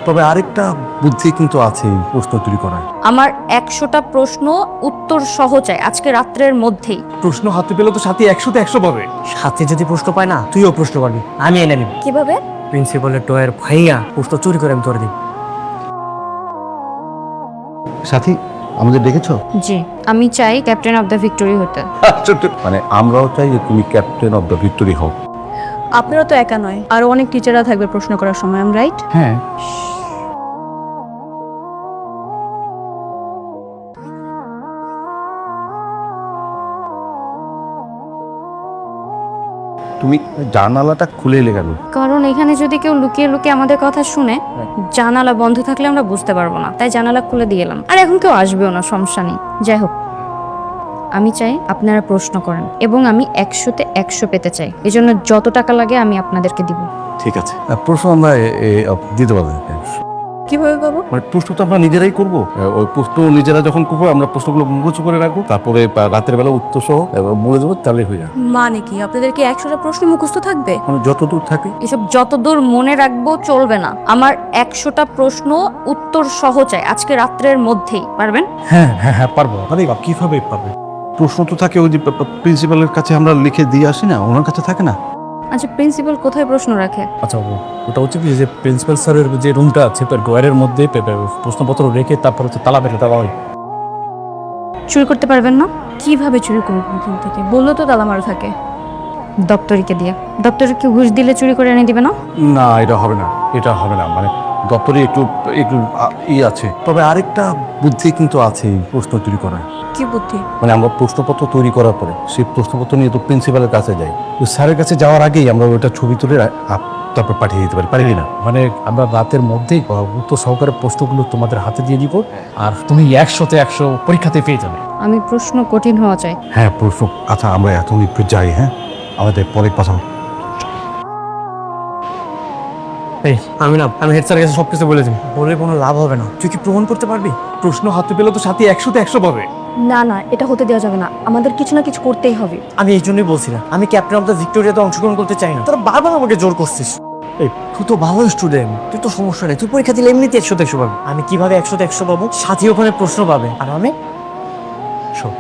তবে আরেকটা বুদ্ধি কিন্তু আছে প্রশ্ন তৈরি করার। আমার 100টা প্রশ্ন উত্তর সহ চাই আজকে রাত্রের মধ্যেই। প্রশ্ন হাতে পেলে তো সাথে 100তে 100 পাবে। সাথে যদি প্রশ্ন পায় না তুইও প্রশ্ন পাবি, আমি এনে নিব। কিভাবে? প্রিন্সিপালের টয়ের ভাইয়া প্রশ্ন চুরি করে আমি তোর দিই। সাথী আমাদের ডেকেছো? জি, আমি চাই ক্যাপ্টেন অফ দ্য ভিক্টোরি হতে। মানে আমরাও চাই যে তুমি ক্যাপ্টেন অফ দ্য ভিক্টোরি হও। আপনারা তো একা নয়, আরো অনেক টিচাররা থাকবে প্রশ্ন করার সময়, আম রাইট? হ্যাঁ। তুমি জানালাটা খুলে এলে কেন? কারণ এখানে যদি কেউ লুকিয়ে লুকিয়ে আমাদের কথা শুনে, জানালা বন্ধ থাকলে আমরা বুঝতে পারবো না, তাই জানালা খুলে দিয়ে এলাম। আর এখন কেউ আসবেও না, সমস্যা নেই। যাই হোক, আমি চাই আপনারা প্রশ্ন করেন এবং আমি 100তে 100 পেতে চাই। এই জন্য যত টাকা লাগে আমি আপনাদেরকে দিব। ঠিক আছে, প্রশ্ন আমরা দিতে পারবো। কিভাবে পাবো? মানে প্রশ্ন তো আমরা নিজেরাই করবো। ওই প্রশ্ন নিজেরা যখন করবো আমরা প্রশ্নগুলো মুখস্থ করে রাখবো, তারপরে রাতের বেলা উত্তর সহ বলে দেবো, তাহলে হয়ে যাবে। মানে কি আপনাদেরকে 100টা প্রশ্ন মুখস্থ থাকবে? মানে যতদূর থাকে। এসব যতদূর মনে রাখবো চলবে না। আমার 100টা প্রশ্ন উত্তর সহ চাই আজকে রাত্রের মধ্যেই। পারবেন? হ্যাঁ হ্যাঁ হ্যাঁ পারবো। আরে কিভাবে পাবে? প্রশ্ন তো থাকে ওই যে প্রিন্সিপালের কাছে আমরা লিখে দিয়ে আসি না, ওনার কাছে থাকে না। আচ্ছা, প্রিন্সিপাল কোথায় প্রশ্ন রাখে? আচ্ছা ওটা হচ্ছে কি যে প্রিন্সিপাল স্যারের যে রুমটা আছে ড্রয়ারের মধ্যে প্রশ্নপত্র রেখে তারপর হচ্ছে তালা বেঁধে দেওয়া হয়। চুরি করতে পারবেন না? কিভাবে চুরি করবো এখান থেকে? বললো তো তালা মারা থাকে। দপ্তরিকে দিয়ে। দপ্তরিকে ঘুষ দিলে চুরি করে এনে দিবে না? না এটা হবে না, এটা হবে না। মানে দপ্তরে একটু একটু আছে। তবে আরেকটা বুদ্ধি কিন্তু আছে প্রশ্ন তৈরি করার। কি বুদ্ধি? মানে আমরা প্রশ্নপত্র তৈরি করার পরে সেই প্রশ্নপত্র নিয়ে তো প্রিন্সিপালের কাছে যাই। ওই স্যারের কাছে যাওয়ার আগেই আমরা ওটা ছবি তুলে তারপর পাঠিয়ে দিতে পারি কি না? মানে আমরা রাতের মধ্যেই উত্তর সহকারে প্রশ্নগুলো তোমাদের হাতে দিয়ে দিব, আর তুমি 100তে 100 পরীক্ষাতে পেয়ে যাবে। আমি প্রশ্ন কঠিন হওয়া চাই। হ্যাঁ প্রশ্ন। আচ্ছা আমরা এখন একটু যাই, হ্যাঁ আমাদের পরে কথা হবে। আমি হেড স্যারের কাছে সবকিছু বলে দিই। বলে কোনো লাভ হবে না। তুই কি প্রমাণ করতে পারবি? প্রশ্ন হাতে পেলে তো সাথে 100তে 100 পাবে। না না, এটা হতে দেওয়া যাবে না, আমাদের কিছু না কিছু করতেই হবে। আমি এই জন্যই বলছিলাম আমি ক্যাপ্টেন অফ দ্য ভিক্টোরিয়াতে অংশগ্রহণ করতে চাই না। তোরা বারবার আমাকে জোর করছিস। এই তুই তো ভালো স্টুডেন্ট, তুই তো সমস্যা নেই, তুই পরীক্ষা দিলে এমনিতে 100তে 100 পাবি। আমি কিভাবে 100তে 100 পাবো? সাথী ওখানে প্রশ্ন পাবে আর আমি শোন,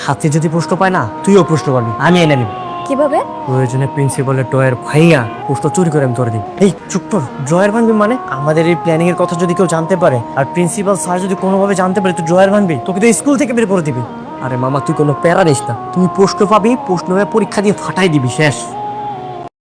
সাথী যদি প্রশ্ন পায় না তুইও প্রশ্ন পাবি, আমি এনে নিব। কিভাবে? প্রয়োজনে প্রিন্সিপালের ড্রয়ের ভাইয়া প্রশ্ন চুরি করে আমি তোরে দিই। এই চুপ কর। ড্রয়ার ভাঙবি মানে? আমাদের এই প্ল্যানিং এর কথা যদি কেউ জানতে পারে আর প্রিন্সিপাল স্যার যদি কোনোভাবে জানতে পারে তুই ড্রয়ার ভাঙবি, তোকে তো স্কুল থেকে বের করে দিবি। আরে মামা তুই কোনো প্যারা নিস না, তুমি প্রশ্ন পাবি, প্রশ্ন হয়ে পরীক্ষা দিয়ে ফাটাই দিবি, শেষ।